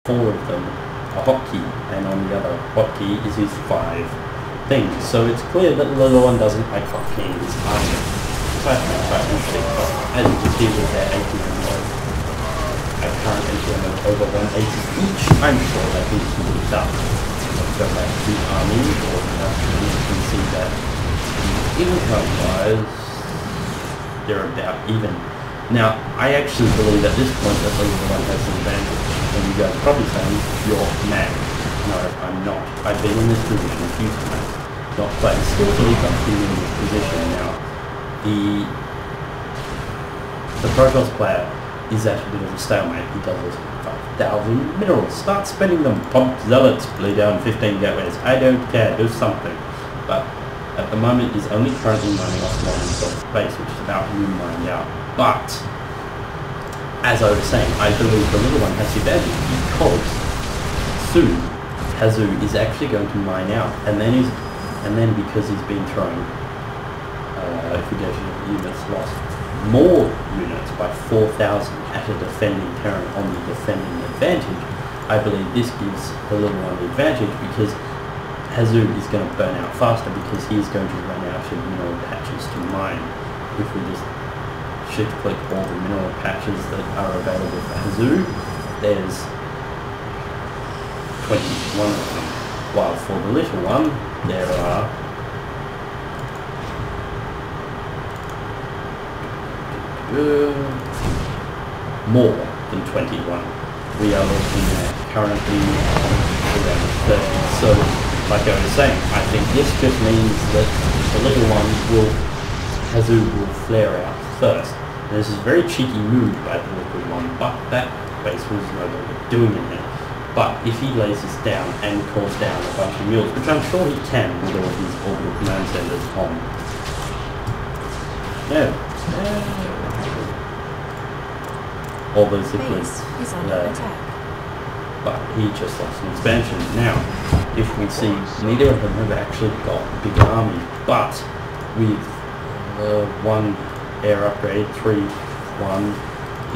4 of them a hotkey, and on the other hotkey is his 5 things. So it's clear that TheLittleOne doesn't like hotkeying his army. So I find it quite interesting, but as you can see with their ATM mode, a current ATM of over 180 each, I'm sure that he can keep it up. Let's go back to army, or you can see that income-wise, they're about even. Now, I actually believe at this point that TheLittleOne has an advantage. And you guys are probably saying, you're mad. No, I'm not. I've been in this position a few times. Not quite skillfully, but been in this position now. The Protoss player is at a bit of a stalemate. He does this 5,000 minerals. Start spending them. Pump zealots. Bleed down 15 gateways. I don't care. Do something. But at the moment, he's only currently mining off modern space, which is about to be mined out. But as I was saying, I believe TheLittleOne has the advantage because soon Hasu is actually going to mine out, and then because he's been throwing, if we go to units lost, more units by 4,000 at a defending terrain on the defending advantage, I believe this gives TheLittleOne the advantage because Hasu is going to burn out faster because he is going to run out of mineral patches to mine. If we just shift click all the mineral patches that are available for Hasu, there's 21 of them, while for TheLittleOne there are more than 21. We are looking at currently around 30. So, like I was saying, I think this just means that Hasu will flare out first. And this is a very cheeky move by TheLittleOne, but that base was no longer doing anything. But if he lays this down and calls down a bunch of mules, which I'm sure he can with all his orbital command centers on. Yeah. All those liquids. But he just lost an expansion. Now, if we see, neither of them have actually got big armies, but with one air upgrade, 3-1,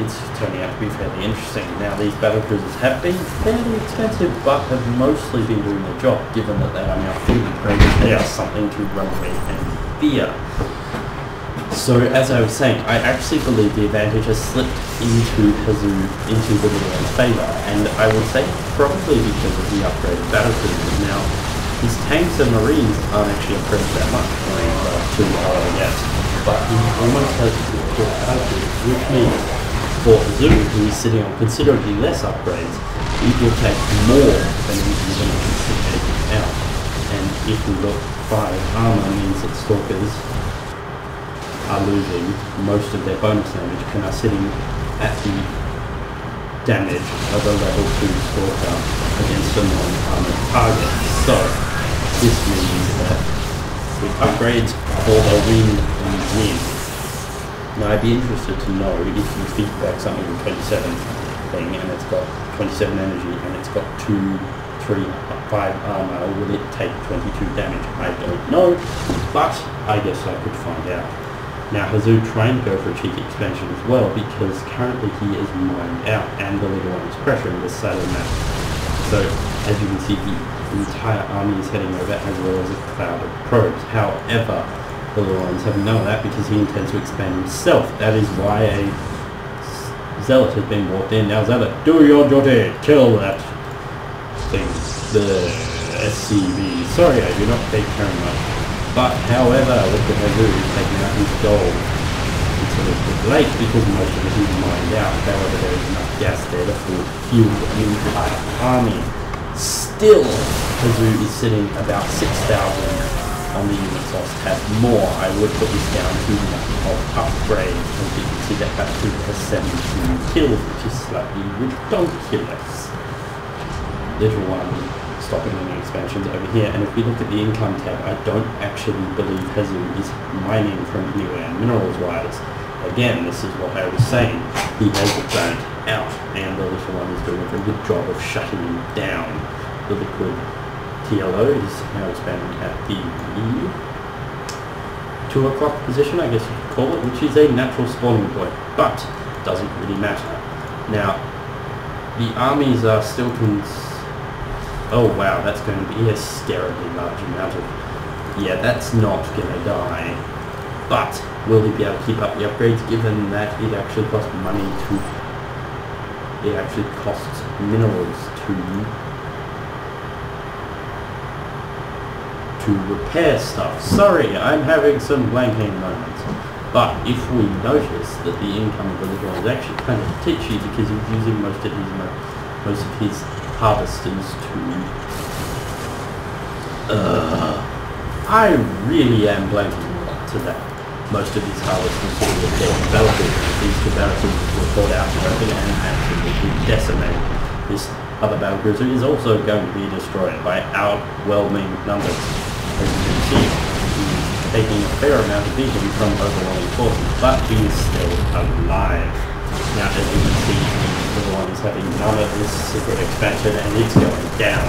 it's turning out to be fairly interesting. Now, these battle cruisers have been fairly expensive, but have mostly been doing their job, given that they are now fully upgraded. They are something to run away and fear. So, as I was saying, I actually believe the advantage has slipped into Hasu, into TheLittleOne's favour, and I would say probably because of the upgraded battle cruisers. Now, his tanks and marines aren't actually upgraded that much, to yes, but he almost has the battle cruisers, which means for Hasu, who is sitting on considerably less upgrades, it will take more than he can even take out. And if we look, 5 armour means that Stalkers are losing most of their bonus damage and are sitting at the damage of a level 2 Stalker against a non-armoured target. So, this means that with upgrades, all the win. Now, I'd be interested to know if you feedback something with 27 thing and it's got 27 energy and it's got 2, 3, 5 armor, will it take 22 damage? I don't know, but I guess I could find out. Now, Hasu trying to go for a cheeky expansion as well because currently he is mined out and TheLittleOne is pressuring this side of the map. So, as you can see, the entire army is heading over as well as a cloud of probes. However, TheLittleOne is having none of that because he intends to expand himself. That is why a Zealot has been brought in. Now, Zealot, do your duty! Kill that thing. The SCV. Sorry, I do not take very much. But, however, look at Hasu taking out his gold. It's a little bit late because most of it is mined out. However, there is enough gas there to fuel the entire army. Still, Hasu is sitting about 6,000 on the units lost. Have more. I would put this down to the of upgrade, and you can see that back to a 17 kills, which is slightly ridiculous. TheLittleOne stopping any expansions over here, and if we look at the income tab, I don't actually believe Hasu is mining from anywhere minerals wise. Again, this is what I was saying, he has burnt out, and TheLittleOne is doing a very good job of shutting him down. The liquid TLO is now expanding at the 2 o'clock position, I guess you could call it, which is a natural spawning point, but doesn't really matter. Now, the armies are still oh wow, that's going to be a scarily large amount of... Yeah, that's not going to die. But will he be able to keep up the upgrades given that it actually costs money to... It actually costs minerals to repair stuff. Sorry, I'm having some blanking moments. But if we notice that the income of the little one is actually kind of titchy because he's using most of his harvesters to... I really am blanking to that. Most of his harvesters to the dead battlefield. These two battlefields were caught out in the open and absolutely decimated. This other battlecruiser is also going to be destroyed by overwhelming numbers. As you can see, he's taking a fair amount of vision from overwhelming forces, but he is still alive. Now, as you can see, the little one is having none of this secret expansion and it's going down.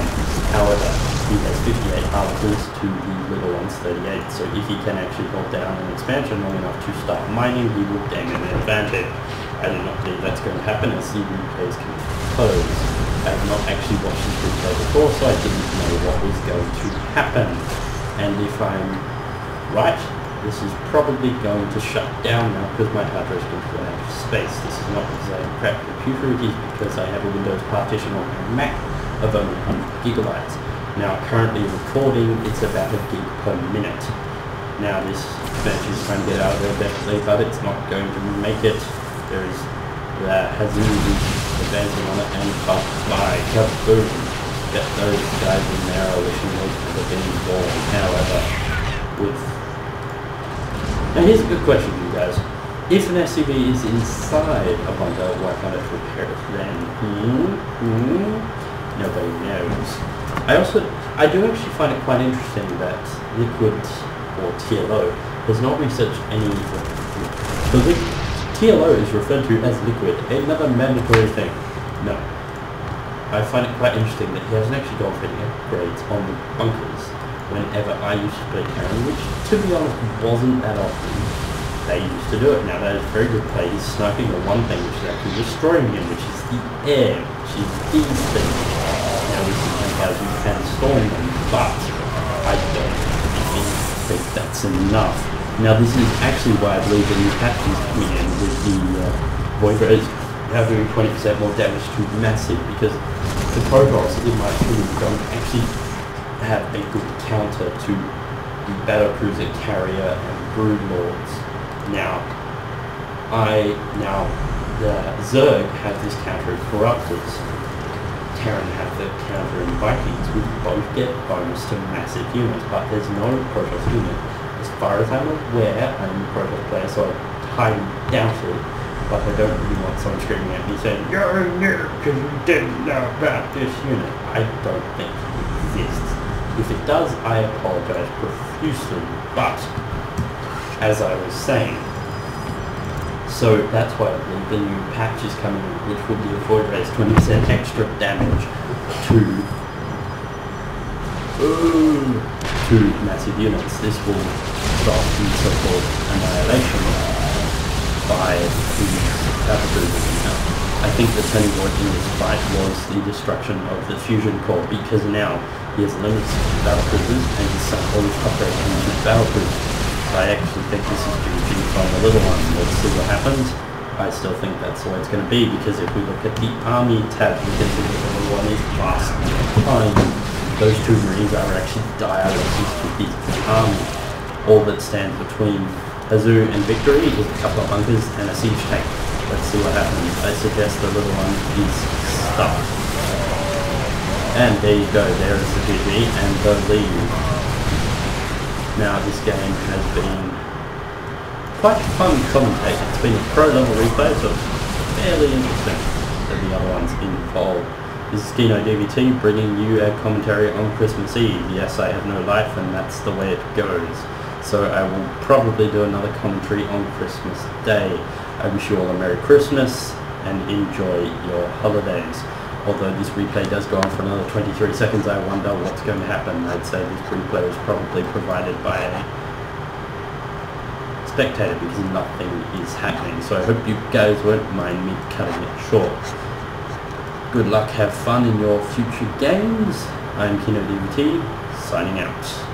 However, he has 58 harvesters to the little one's 38, so if he can actually hold down an expansion long enough to start mining, he will gain an advantage. I do not believe that's going to happen as the replays can close. I have not actually watched this replay before, so I didn't know what was going to happen. And if I'm right, this is probably going to shut down now because my hard drive is going to run out of space. This is not because I have a crap computer, it is because I have a Windows partition on my Mac of only 100 gigabytes. Now currently recording, it's about a gig per minute. Now this expansion is trying to get out of there definitely, but it's not going to make it. There is HasuObs advancing on it and bye, kaboom. Get those guys in there, I wish they could have been born. However, now here's a good question for you guys. If an SUV is inside a bunker, why can't it repair it then? Nobody knows. I do actually find it quite interesting that Liquid, or TLO, has not researched any... TLO is referred to as Liquid, another mandatory thing. No. I find it quite interesting that he hasn't actually gone for any upgrades on the bunkers whenever I used to play Karen, which, to be honest, wasn't that often. They used to do it. Now, that is very good play. He's sniping the one thing which is actually destroying him, which is the air, which is these things. Now, we can storm them, but I don't think that's enough. Now, this is actually why I believe the new patch is coming in with the Void Rays now doing 20% more damage to Massive, because the Protoss, in my opinion, don't actually have a good counter to the Battlecruiser Carrier and Broodlords. Now, the Zerg have this counter in Corruptors. Terran have the counter in Vikings, which both get bonus to massive units, but there's no Protoss unit. As far as I'm aware, I'm a Protoss player, so I doubt it, but I don't really want someone screaming at me saying, "You're a nerd because you didn't know about this unit." I don't think it exists. If it does, I apologize profusely, but as I was saying, so that's why I believe the new patch is coming, which will be a Void Rays 20% extra damage to massive units. This will stop the so-called annihilation by the battlecruisers. I think the turning point in this fight was the destruction of the fusion core, because now he has limited battlecruisers and he's sunk all his upgrades into battlecruisers. I actually think this is GG from the little one. Let's see what happens. I still think that's the way it's going to be, because if we look at the army tab, we can see that the little one is fast. Those two marines are actually dialysis to his army. All that stands between Hasu and victory is a couple of bunkers and a siege tank. Let's see what happens. I suggest the little one is stuck. And there you go, there is the GG and the lead. Now this game has been quite fun to commentate. It's been a pro level replay, so it's fairly interesting that the other ones involved. This is Kino DVT bringing you a commentary on Christmas Eve. Yes, I have no life and that's the way it goes. So I will probably do another commentary on Christmas Day. I wish you all a Merry Christmas and enjoy your holidays. Although this replay does go on for another 23 seconds, I wonder what's going to happen. I'd say this replay is probably provided by a spectator because nothing is happening. So I hope you guys won't mind me cutting it short. Good luck, have fun in your future games. I'm Kino DVT, signing out.